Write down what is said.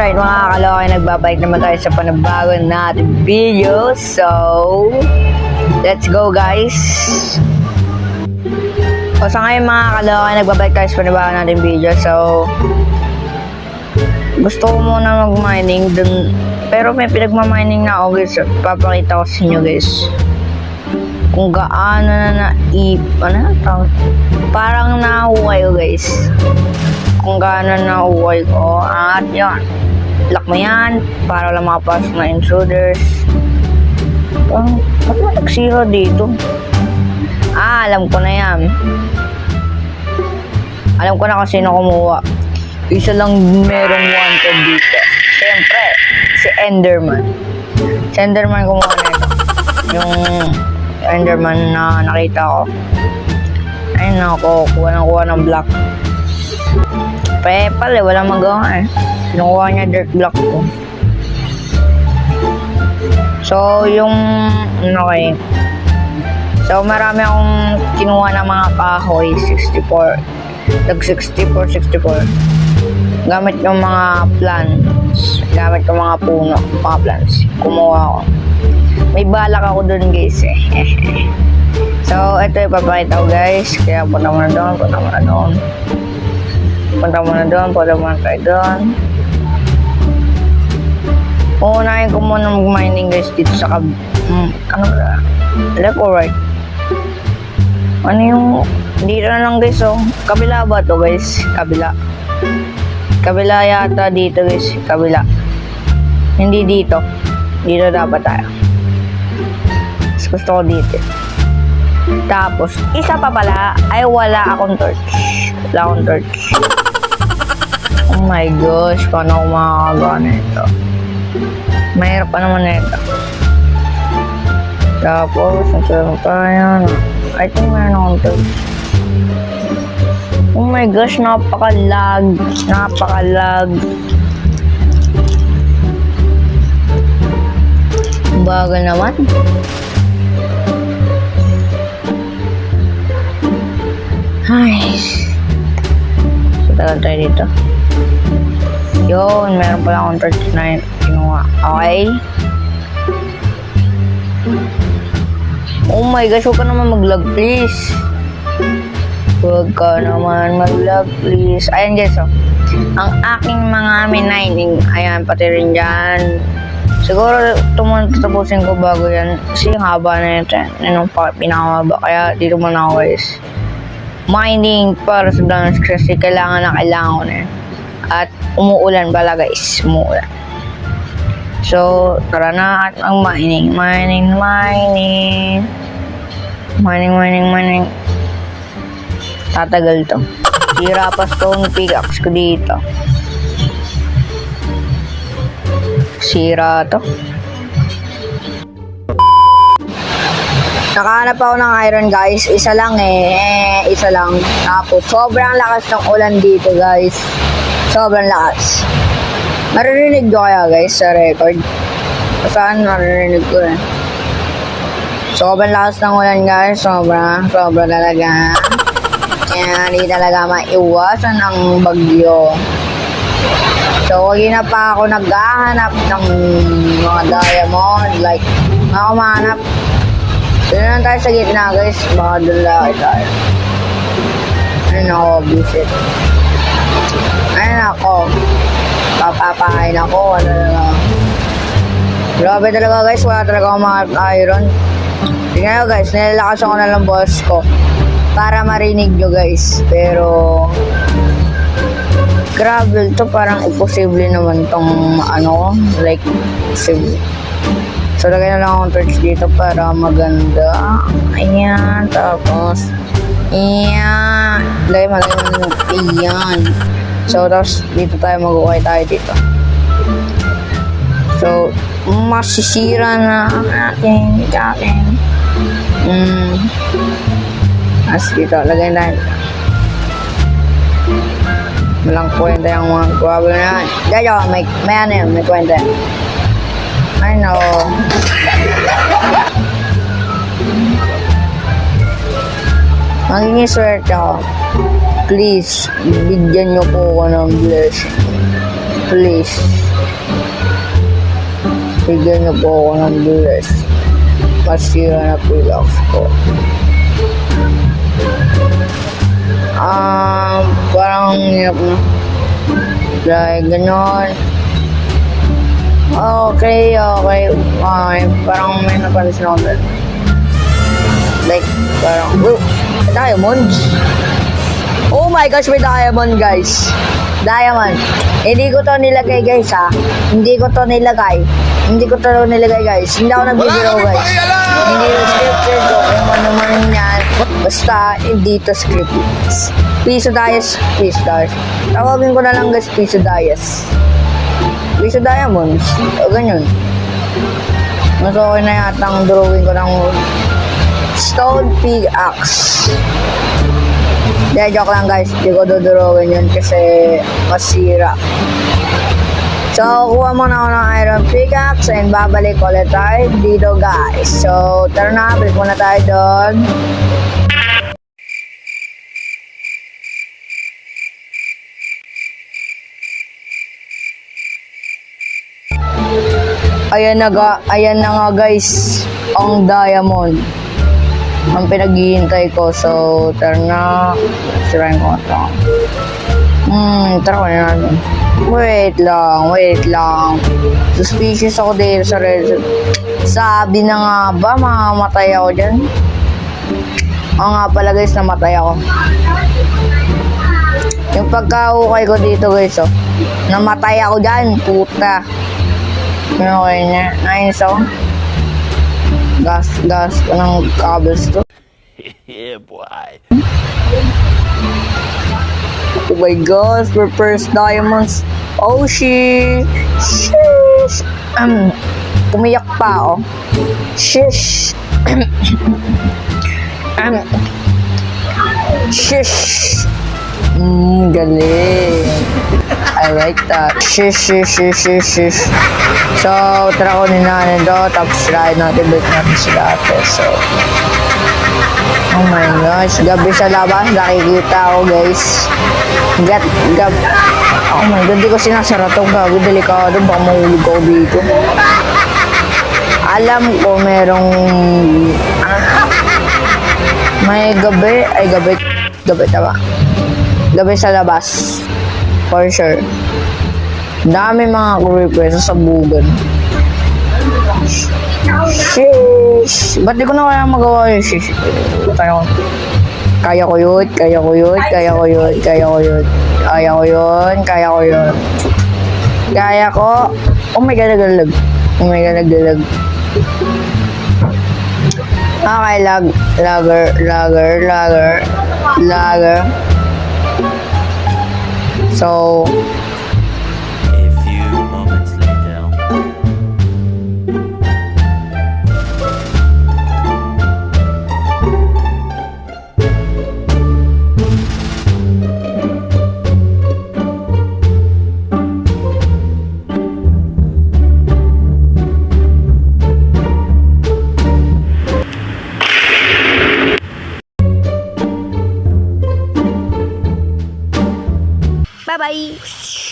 Alright mga kalokoy, nagbabalik naman tayo sa panibagong natin video. So, let's go guys. O sa ngayon mga kalokoy, nagbabalik tayo sa panibagong natin video. So, gusto ko muna mag-mining dun. Pero may pinagmamining na ako guys. Papakita ko sa inyo guys kung gaano na parang nahuhukay ko guys. Kung gaano nahuhukay ko. At yun, lock mo yan para wala makapasok na intruders. Ba't mo nag-zero dito? Alam ko na yan. Alam ko na kung sino kumuha. Isa lang merong wanted dito. Siyempre, si Enderman. Si Enderman kumuha na ito. Yung Enderman na nakita ko. Ayun ako, kuha ng block. Pepal walang magawa eh. Kinukuha niya dirt block ko. So, yung okay. So, marami akong kinuha ng mga kahoy, 64. Nag 64. Gamit yung mga plants. Gamit yung mga puno, mga plants. Kumuha ako. May balak ako dun guys eh. So, ito ipapakita ko guys. Kaya punta muna doon. Punta muna tayo doon. Uunahin ko muna mag-mining guys dito sa ano ba? Left or right? Ano yung dito na lang guys oh. Kabila ba to guys? Kabila yata dito guys. Kabila. Hindi dito. Dito dapat tayo. Mas gusto ko dito. Tapos, isa pa pala ay wala akong torch. Oh my gosh, paano ako makakagawa nito? Mahirap pa naman nito. Tapos, nagsarap tayo. I think mayroon akong torch. Oh my gosh, napaka-lag. Bagal naman. Ay. So, tagal tayo dito. Yun, meron pala akong torch na kinuha. Okay. Oh my gosh, huwag ka naman mag-lag, please. Huwag ka naman mag-lag, please. Ayan guys, oh. Ang aking mga mining, ayan, pati rin dyan. Siguro, tapusin ko bago yan. Kasi yung haba na ito, yun yung pinakamaba. Kaya, dito muna ako guys. Mining para sa dance kasi kailangan ko na yun. At umuulan pala guys, umuulan. So, tara na at ang mining. Tatagal to. Sira pa stone pickaxe ko dito. Sira to. Nakahanap ako ng iron guys. Isa lang. Tapos sobrang lakas ng ulan dito guys. Sobrang lakas. Maririnig ko kaya guys sa record. Saan maririnig ko eh. Sobrang lakas ng ulan guys. Sobra talaga. Kaya hindi talaga maiwasan ang bagyo. So, na pa ako naghahanap ng mga diamond. Like, ako mahanap. Doon lang tayo sa gitna guys. Baka doon lang tayo. Ayun ako, visit. Ayun ako. Papapahain ako. Ano na lang. Grabe talaga guys. Wala talaga akong mga iron. Tingnan nyo guys. Nilalakas ako na lang boss ko. Para marinig nyo guys. Pero gravel to. Parang imposible naman tong ano. Like, imposible. So, lagay na lang akong torch dito para maganda. Ayan. Tapos, ayan. Lagay mo. Ayan. So, tapos, dito tayo mag-ukay tayo dito. So, masisira na natin. As dito, lagay na. Walang kwenta yung mga gravel na yan. Dito, may ano yun, may kwenta yan. I know. Magiging swerte ako. Please, bigyan niyo po ako ng blessing. Please. bigyan niyo po ako ng bless. Masira na pickaxe ko. Parang hirap na. Like, ganon. Okay. Parang may napansin ako doon. Like, parang, diamonds. Oh my gosh, may diamond, guys. Diamond. Hindi ko to nilagay, guys, ha. Hindi ko to nilagay, guys. Hindi ako nagbibiro, guys. Hindi ko scripted ko. Kung ano man yan. Basta, hindi to scripted. Piso Dias. Tawagin ko na lang, guys, Piso Dias. Piso Diamonds. O, ganyan. Mas okay na yata ang drawing ko ng Stone Pickaxe. Hindi, joke lang, guys. Hindi ko dodrawin yun kasi masira. So, kuha muna ako ng iron pickaxe and babalik ulit tayo dito, guys. So, tara na, balik muna tayo doon. Ayan na nga, guys, ang diamond. Ang pinaghihintay ko. So, tara na. Sirain ko ito. Tara ko na natin. Wait lang. Suspicious ako dito sa red. Sabi na nga ba, mamamatay ako dyan? Oo nga pala, guys, namatay ako. Yung pagkahukay ko dito, guys, oh. Namatay ako dyan, puta. Okay na. Nainis ako. Gas ko ng cables to. Yeah, boy. Oh my gosh, we're first diamonds. Oh shit. Shish. Umiyak pa ako. Shish. Shish. Galing. I like that. Shish. So, tara ko ni natin do. Tapos try natin. Balik natin sila ate. So, oh my gosh. Gabi sa labas. Nakikita ako, guys. Oh my god. Di ko sinasara to. Gabi. Delikado. Baka mahulog ako dito. Alam ko merong may gabi. Ay, gabi tama. Gabi sa labas. For sure. Dami mga creeper sa sabugan. Shish. Ba't di ko na kaya magawa yung shish? Kaya ko yun. Oh my god, nagdalag. Okay, lager. So, A few moments later. bye-bye.